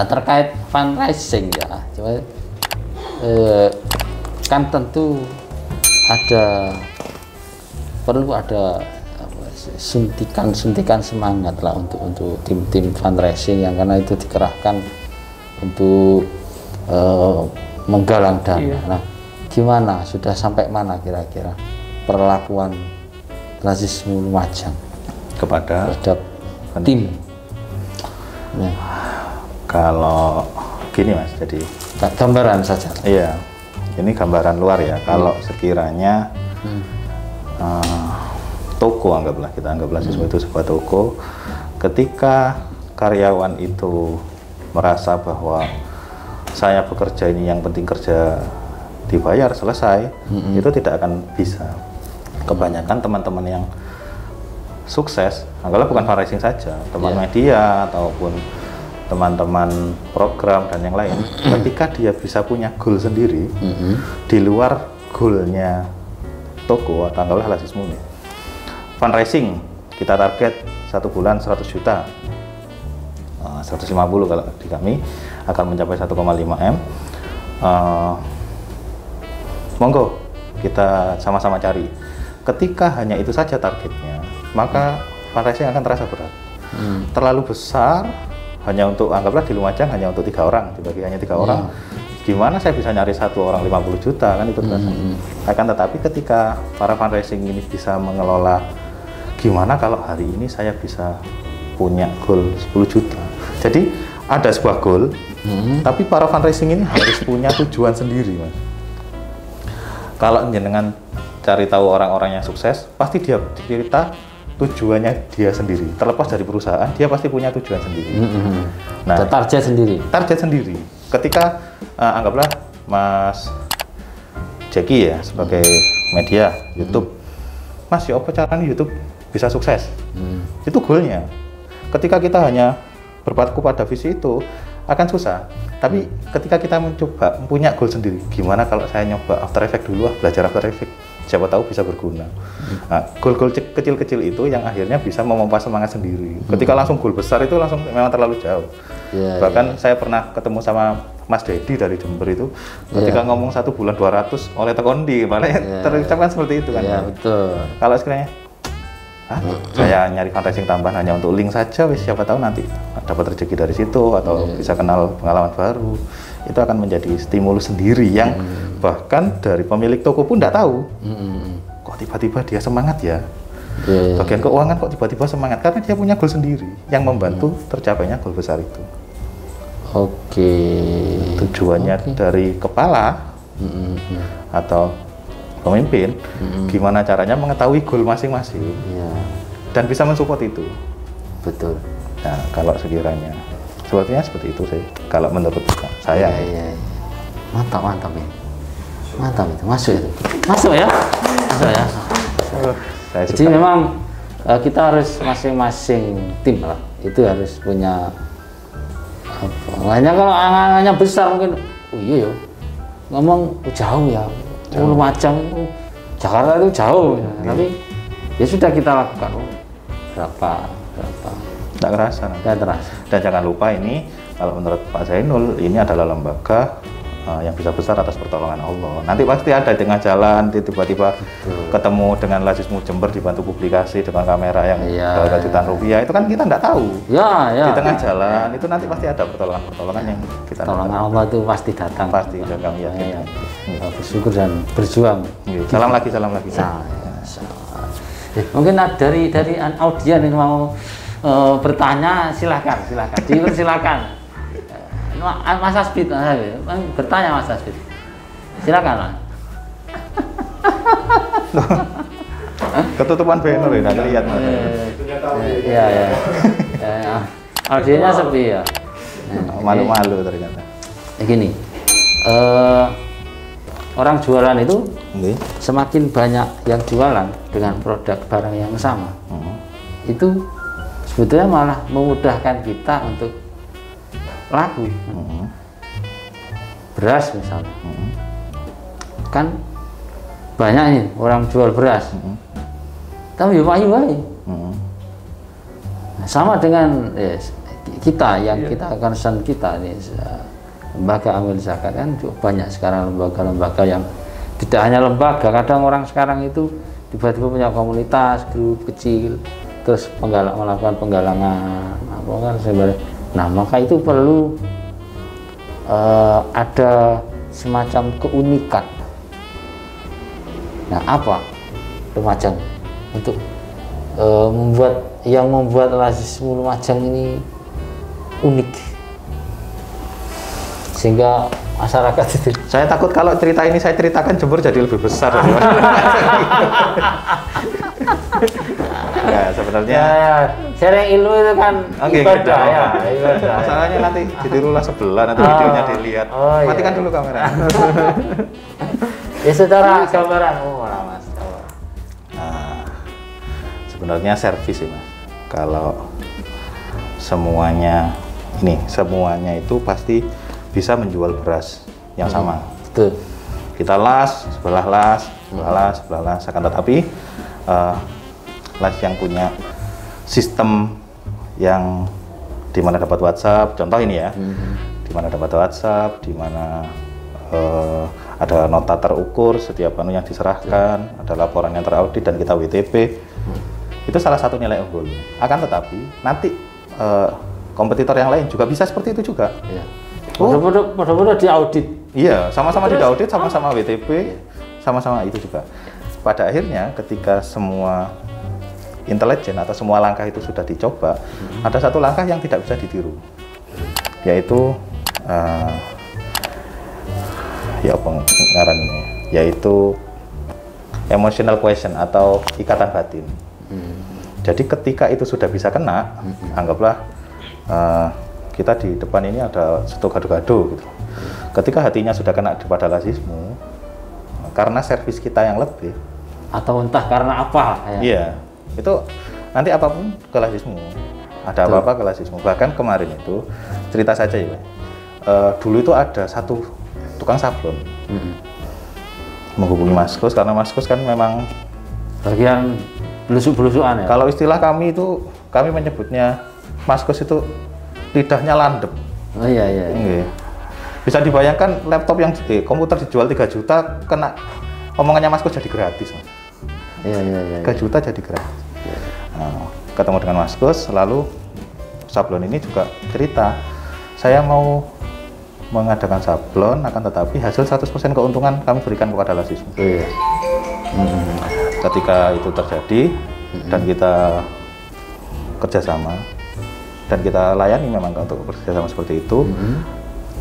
Terkait fundraising ya, kan tentu perlu ada suntikan semangat lah untuk tim fundraising yang karena itu dikerahkan untuk menggalang dana. Iya. Nah, gimana sudah sampai mana kira-kira perlakuan Lazismu Lumajang terhadap tim? Nah. Kalau gini Mas, jadi gambaran saja. Iya, ini gambaran luar ya. Kalau sekiranya toko, kita anggaplah siswa itu sebuah toko, ketika karyawan itu merasa bahwa saya bekerja ini yang penting kerja dibayar selesai, itu tidak akan bisa. Kebanyakan teman-teman yang sukses, anggaplah bukan fundraising saja, teman media ataupun teman-teman program dan yang lain, ketika dia bisa punya goal sendiri di luar goalnya toko atau anggaplah Lazismu nih. Fundraising kita target 1 bulan 100 juta, 150 kalau di kami akan mencapai 1,5 M. Monggo kita sama-sama cari. Ketika hanya itu saja targetnya, maka fundraising akan terasa berat. Terlalu besar hanya untuk, anggaplah di Lumajang hanya untuk 3 orang, dibagi hanya 3 orang, gimana saya bisa nyari 1 orang 50 juta kan itu terasa. Akan tetapi ketika para fundraising ini bisa mengelola, gimana kalau hari ini saya bisa punya goal 10 juta. Jadi ada sebuah goal, tapi para fundraising ini harus punya tujuan sendiri, Mas. Kalau jenengan cari tahu orang-orang yang sukses, pasti dia cerita tujuannya dia sendiri. Terlepas dari perusahaan, dia pasti punya tujuan sendiri. Nah, target sendiri. Target sendiri. Ketika anggaplah Mas Jeki ya sebagai media YouTube, Mas, ya apa caranya YouTube bisa sukses? Itu goalnya. Ketika kita hanya berpaku pada visi itu akan susah. Tapi ketika kita mencoba punya goal sendiri, gimana kalau saya nyoba After Effects dulu, belajar After Effects, siapa tahu bisa berguna. Nah, goal-goal kecil-kecil itu yang akhirnya bisa memompa semangat sendiri. Ketika langsung goal besar itu langsung memang terlalu jauh. Bahkan saya pernah ketemu sama Mas Dedi dari Jember itu, ketika ngomong 1 bulan 200 oleh Tekondi, malah terucapkan seperti itu kan. Betul. Kalau sekiranya saya nyari fundraising tambahan hanya untuk link saja, siapa tahu nanti dapat rezeki dari situ atau bisa kenal pengalaman baru, itu akan menjadi stimulus sendiri yang bahkan dari pemilik toko pun tidak tahu. Kok tiba-tiba dia semangat ya? Bagian keuangan kok tiba-tiba semangat, karena dia punya goal sendiri yang membantu tercapainya goal besar itu. Tujuannya dari kepala atau pemimpin, gimana caranya mengetahui goal masing-masing dan bisa mensupport itu. Betul. Nah, kalau sekiranya sepertinya seperti itu sih, kalau menurut saya. Mantap ya. Mantap itu, masuk ya. Masuk ya. Jadi memang kita harus masing-masing tim lah, itu harus punya hanya kalau angannya besar mungkin, ngomong jauh ya. Lumajang itu, Jakarta itu jauh, tapi ya sudah kita lakukan. Berapa? Tidak terasa. Dan jangan lupa ini, kalau menurut Pak Zainul, ini adalah lembaga yang bisa besar atas pertolongan Allah. Nanti pasti ada di tengah jalan, tiba-tiba ketemu dengan Lazismu Jember dibantu publikasi dengan kamera yang jutaan rupiah, itu kan kita tidak tahu. Di tengah jalan itu nanti pasti ada pertolongan yang kita pertolongan Allah itu pasti datang. Pasti, dan kami yakin. Bersyukur dan berjuang. Salam lagi. Mungkin dari audien yang mau bertanya, silakan. Silakan. Mas Asbid, bertanya Mas Asbid. Silakan, Mas. Ketutupan banner ya, nggak lihat. Iya. Audiennya sepi ya. Malu-malu ternyata. Gini, orang jualan itu semakin banyak yang jualan dengan produk barang yang sama, itu sebetulnya malah memudahkan kita untuk laku. Beras misalnya, kan banyak nih orang jual beras, tapi wayu-wayu. Sama dengan kita yang kita concern kita nih, lembaga amil zakat kan banyak sekarang lembaga-lembaga yang tidak hanya lembaga, kadang orang sekarang itu tiba-tiba punya komunitas, grup kecil, terus melakukan penggalangan apa kan sebenarnya. Nah, maka itu perlu ada semacam keunikan. Nah, apa Lumajang untuk membuat Lazismu Lumajang ini unik sehingga masyarakat itu. Saya takut kalau cerita ini saya ceritakan Jember jadi lebih besar. Ya, sebenarnya sharing ilmu itu kan ibadah ya, ibadah. Masalahnya nanti ditirulah sebelah, nanti videonya dilihat. Iya. Matikan dulu kamera. Ya secara gambaran lah Mas. Nah, sebenarnya servis sih Mas. Kalau semuanya itu pasti bisa menjual beras yang sama. Betul. Kita sebelah las, akan tetapi las yang punya sistem yang dimana dapat WhatsApp, contoh ini ya, dimana dapat WhatsApp, dimana ada nota terukur setiap anu yang diserahkan, ada laporan yang teraudit dan kita WTP, itu salah satu nilai unggul. Akan tetapi nanti kompetitor yang lain juga bisa seperti itu juga. Iya. Bodoh-bodoh diaudit. Iya, sama-sama diaudit, sama-sama WTP, sama-sama itu juga. Pada akhirnya ketika semua intelijen atau semua langkah itu sudah dicoba, ada satu langkah yang tidak bisa ditiru, yaitu yaitu emotional question atau ikatan batin. Jadi ketika itu sudah bisa kena, anggaplah kita di depan ini ada satu gado-gado gitu. Ketika hatinya sudah kena kepada Lazismu, karena servis kita yang lebih, atau entah karena apa ya. Iya, itu nanti apapun ke Lazismu, ada apa-apa ke Lazismu. Bahkan kemarin itu cerita saja ya, dulu itu ada satu tukang sablon menghubungi Mas Kus, karena Mas Kus kan memang bagian belusuk-belusukan ya. Kalau istilah kami menyebutnya Mas Kus itu lidahnya landep. Oh iya. Bisa dibayangkan laptop yang komputer dijual 3 juta, kena omongannya Mas Kus jadi gratis. Iya. 3 juta jadi gratis. Nah, ketemu dengan Mas Kus, lalu sablon ini juga cerita, saya mau mengadakan sablon, akan tetapi hasil 100% keuntungan kami berikan kepada Lazismu. Iya. Ketika itu terjadi dan kita kerjasama dan kita layani memang untuk kerjasama seperti itu.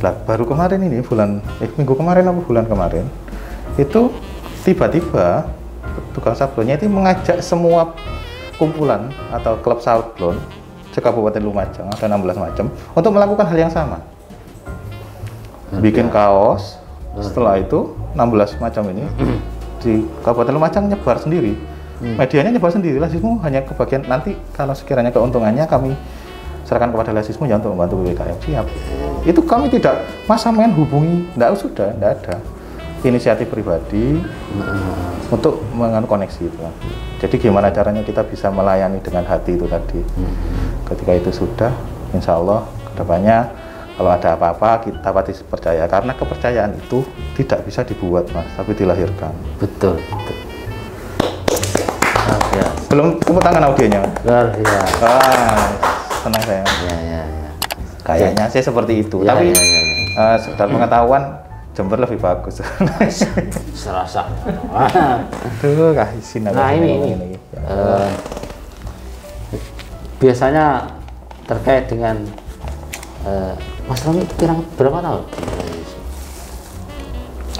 Lah, baru kemarin ini minggu kemarin atau bulan kemarin itu tiba-tiba tukang sablonnya itu mengajak semua kumpulan atau klub sablon se-Kabupaten Lumajang, ada 16 macam, untuk melakukan hal yang sama, bikin kaos. Setelah itu 16 macam ini di Kabupaten Lumajang nyebar sendiri, medianya nyebar sendiri. Lazismu hanya kebagian, nanti kalau sekiranya keuntungannya kami serahkan kepada Lazismu ya untuk membantu BPKM. Siap. Itu kami tidak main hubungi, enggak ada inisiatif pribadi untuk mengoneksi itu. Jadi gimana caranya kita bisa melayani dengan hati itu tadi. Ketika itu sudah, insya Allah kedepannya kalau ada apa-apa kita pasti percaya, karena kepercayaan itu tidak bisa dibuat Mas, tapi dilahirkan. Betul. Ya. Belum tepuk tangan audionya. Luar biasa. Senang saya. Ya. Kayaknya saya seperti itu. Tapi dalam pengetahuan Jember lebih bagus. Serasa. Tuh kasih. Nah ini. Biasanya terkait dengan Mas Romi kira berapa tahun?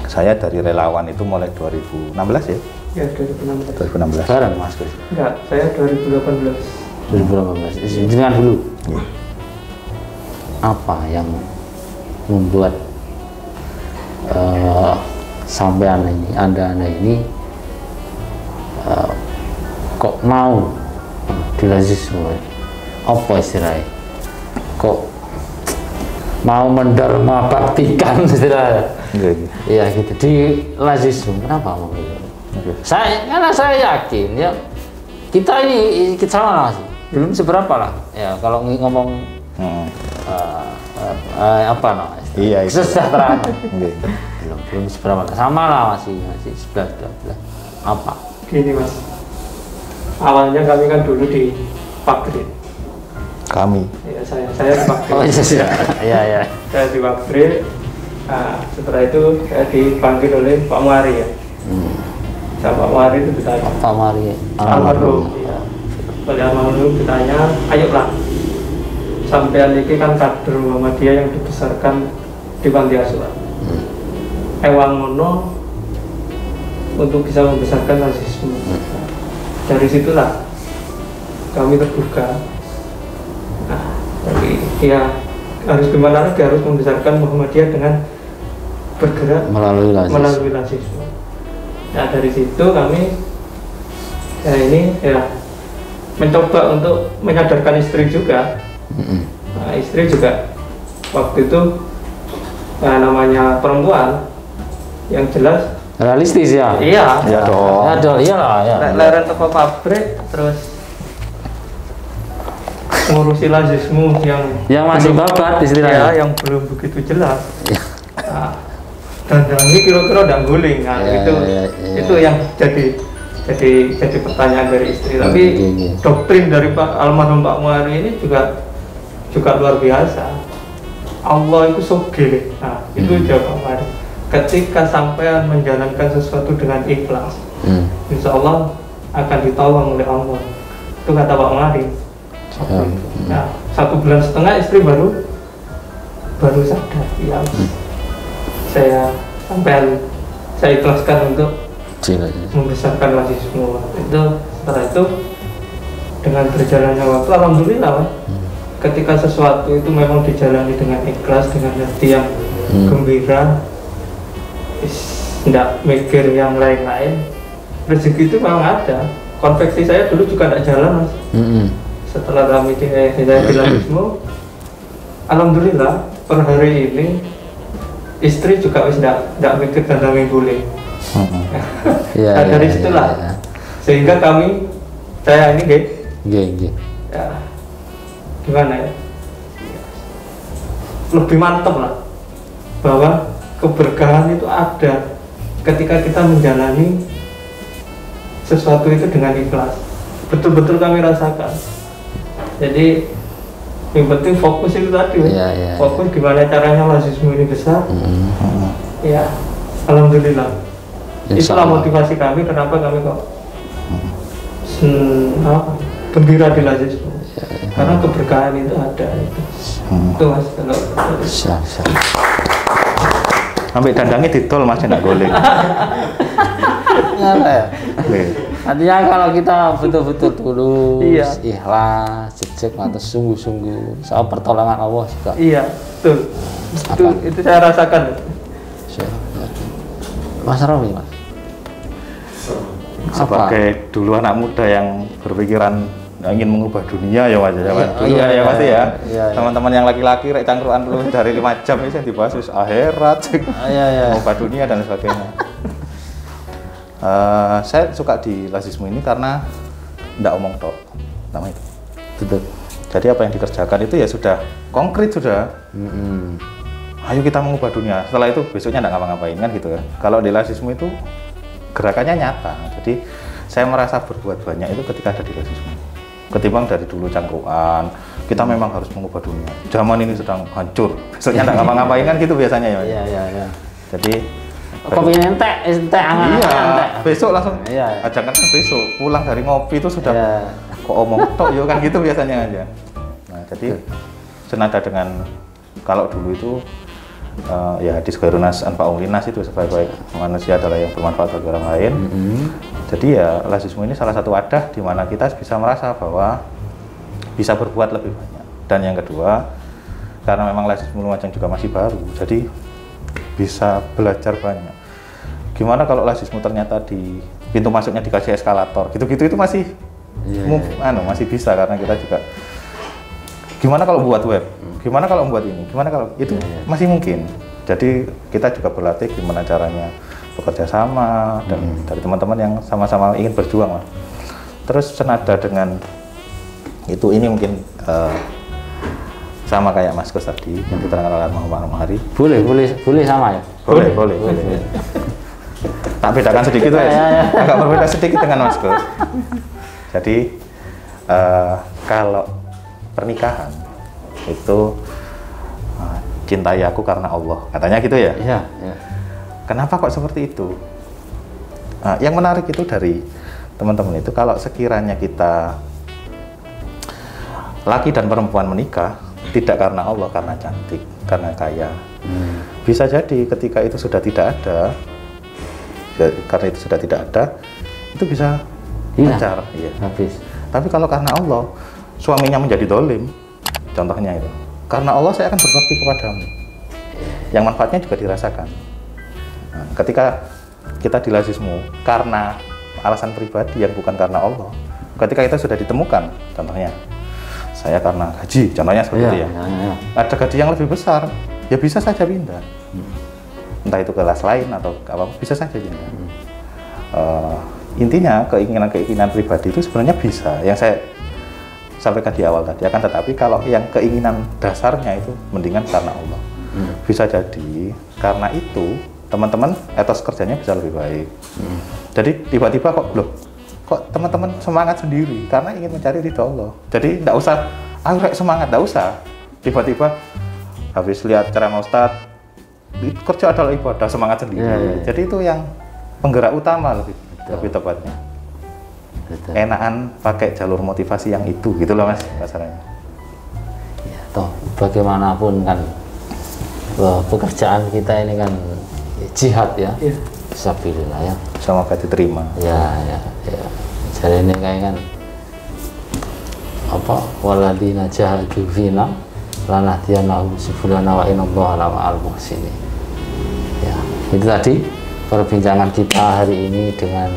Saya dari relawan itu mulai 2016 ya? Ya, 2016. Sekarang Mas Kus? Enggak, saya 2018. 2018, dengan dulu. Ya. Apa yang membuat sampean ini, anda ini kok mau di Lazismu? apa istilahnya? Kok mau mendarma baktikan istilahnya? Iya gitu di lazisme. Kenapa mau gitu? Karena saya yakin ya kita ini sama lah sih, belum seberapa lah ya kalau ngomong apa namanya? Iya, kesejahteraan. belum seberapa, sama lah masih 11 apa? Gini Mas, awalnya kami kan dulu di pabrik. Kami. Ya, saya di pabrik. Oh iya. Saya di pabrik. Nah, setelah itu saya dipanggil oleh Pak Muari ya. Saya Pak Muari itu ditanya. Pak Muari. Almarhum. Ya. Oleh almarhum ditanya, ayolah. Sampean ini kan kader Muhammadiyah yang dibesarkan di panti asuhan. Ewang mono untuk bisa membesarkan nazisme. Dari situlah kami terbuka. Nah, tapi ya harus gimana lagi, harus membesarkan Muhammadiyah dengan bergerak melalui nazisme. Nah dari situ kami ya ini ya mencoba untuk menyadarkan istri juga. Nah, istri juga waktu itu namanya perempuan yang jelas realistis ya. Iya. Ya dong. Iyalah ya. Leren toko pabrik terus ngurusi lazisme yang masih babat istilahnya. Ya, yang belum begitu jelas. Nah, dan ini kira-kira udah guling. Nah, itu yang jadi pertanyaan dari istri. Tapi doktrin dari Pak almarhum Pak Muari ini juga luar biasa. Allah itu soge. Nah, itu jawaban Pak Muari. Ketika sampean menjalankan sesuatu dengan ikhlas, insya Allah akan ditolong oleh Allah. Itu kata Pak Muari. Nah, 1,5 bulan istri baru sadar. Ya, saya ikhlaskan untuk membesarkan lazisme. Itu setelah itu dengan berjalannya waktu, alhamdulillah, ketika sesuatu itu memang dijalani dengan ikhlas, dengan hati yang gembira, tidak mikir yang lain-lain, rezeki itu memang ada. Konveksi saya dulu juga tidak jalan, Mas. Setelah kami di lazisme, alhamdulillah per hari ini istri juga tidak mikir tentang mingguling. Dari situlah sehingga saya ini ya gimana ya, lebih mantap lah bahwa keberkahan itu ada ketika kita menjalani sesuatu itu dengan ikhlas. Betul-betul kami rasakan. Jadi yang penting fokus itu tadi, fokus gimana caranya lazisme ini besar. Ya, alhamdulillah. Itulah motivasi kami kenapa kami kok gembira di lazisme. Karena keberkahan itu ada. Itu Mas. Sampai dandangnya ditol Mas, enggak golek. Artinya kalau kita betul-betul tulus, ikhlas, jejak, mantap, sungguh-sungguh, soal pertolongan Allah juga. Iya, betul. Itu saya rasakan. Mas Romi, Mas. Sebagai dulu anak muda yang berpikiran ingin mengubah dunia ya Mas ya. Ya pasti ya. Teman-teman yang laki-laki rek cangkruan dulu dari 5 jam ini yang dibahas akhirat, mengubah dunia dan sebagainya. Saya suka di lazisme ini karena tidak omong tok, namanya itu. Betul. Jadi apa yang dikerjakan itu ya sudah konkret sudah. Ayo kita mengubah dunia. Setelah itu besoknya tidak ngapa-ngapain kan gitu ya. Kalau di lazisme itu gerakannya nyata. Jadi saya merasa berbuat banyak itu ketika ada di lazisme. Ketimbang dari dulu cangkruan, kita memang harus mengubah dunia. Zaman ini sedang hancur. Besoknya tidak ngapa-ngapain kan gitu biasanya ya. Iya. Jadi kopi entek angan-angan. Besok langsung ajakan kan besok pulang dari ngopi itu sudah kok omong tok yo kan gitu biasanya aja. Nah, jadi senada dengan kalau dulu itu ya hadis khairunas anfa'um linnas itu sebaik-baik manusia adalah yang bermanfaat bagi orang lain. Jadi ya lazisme ini salah satu wadah di mana kita bisa merasa bahwa bisa berbuat lebih banyak. Dan yang kedua, karena memang lazisme Lumajang juga masih baru, jadi bisa belajar banyak. Gimana kalau lazisme ternyata di pintu masuknya dikasih eskalator, gitu-gitu itu masih masih bisa karena kita juga Gimana kalau buat web? Gimana kalau buat ini? Gimana kalau itu masih mungkin. Jadi kita juga berlatih gimana caranya bekerja sama dan dari teman-teman yang sama-sama ingin berjuang lah. Terus senada dengan itu ini mungkin sama kayak Mas Gus tadi yang diterangkan oleh Muhammad Hari. Boleh sama ya? Boleh. Tak bedakan sedikit ya. Agak berbeda sedikit dengan Mas Gus. Jadi kalau pernikahan itu cintai aku karena Allah, katanya gitu ya. Iya. Kenapa kok seperti itu? Yang menarik itu dari teman-teman itu kalau sekiranya kita laki dan perempuan menikah tidak karena Allah, karena cantik, karena kaya. Bisa jadi ketika itu sudah tidak ada, karena itu sudah tidak ada, itu bisa lancar. Iya. Habis. Tapi kalau karena Allah, suaminya menjadi dolim, contohnya itu. Karena Allah saya akan berbakti kepadamu. Yang manfaatnya juga dirasakan. Nah, ketika kita dilazismu karena alasan pribadi yang bukan karena Allah, ketika itu sudah ditemukan, contohnya saya karena gaji, contohnya seperti itu ya. Ada gaji yang lebih besar, ya bisa saja pindah. Entah itu kelas lain atau apa, bisa saja pindah. Intinya keinginan pribadi itu sebenarnya bisa. Yang saya sampaikan di awal tadi, akan tetapi kalau yang keinginan dasarnya itu mendingan karena Allah. Bisa jadi karena itu teman-teman etos kerjanya bisa lebih baik. Jadi tiba-tiba kok teman-teman semangat sendiri karena ingin mencari ridho Allah. Jadi tidak usah semangat, tidak usah tiba-tiba habis lihat ceramah Ustadz kerja adalah ibadah, semangat sendiri. Jadi itu yang penggerak utama lebih tepatnya. Enakan pakai jalur motivasi yang itu, gitu loh Mas kasarnya. Ya, toh bagaimanapun kan pekerjaan kita ini kan jihad ya. Fisabilillah ya. Semoga diterima. Ya. Jadi ini kayak kan apa? Waladina jahadu fina lanahdiyannahum subulana wa innallaha lama'al muhsinin. Ya, itu tadi perbincangan kita hari ini dengan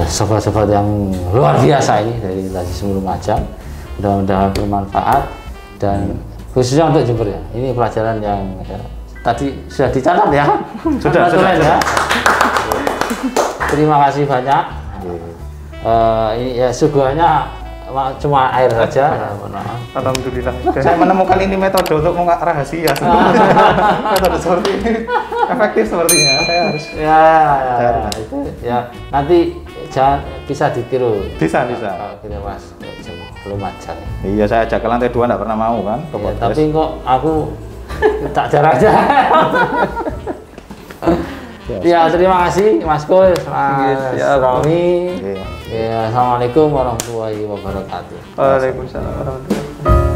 sobat-sobat yang luar biasa ini dari Lazismul Lumajang. Mudah-mudahan bermanfaat dan khususnya untuk Jember ya. Ini pelajaran yang tadi sudah dicatat ya. Sudah. Ya. Terima kasih banyak. Ini ya suguhannya cuma air saja. Alhamdulillah. Saya menemukan ini metode untuk mengungkap rahasia. Metode seperti ini efektif sepertinya. Saya harus. Ya. Itu ya nanti jangan bisa ditiru. Bisa. Kalau kita Mas Lumajang. Iya, saya ajak ke lantai 2 enggak pernah mau kan. Ya, tapi kok aku tak jarang-jarang. Ya, terima kasih Mas Kus, Mas Romi. Ya, assalamualaikum warahmatullahi wabarakatuh. Waalaikumsalam warahmatullahi wabarakatuh.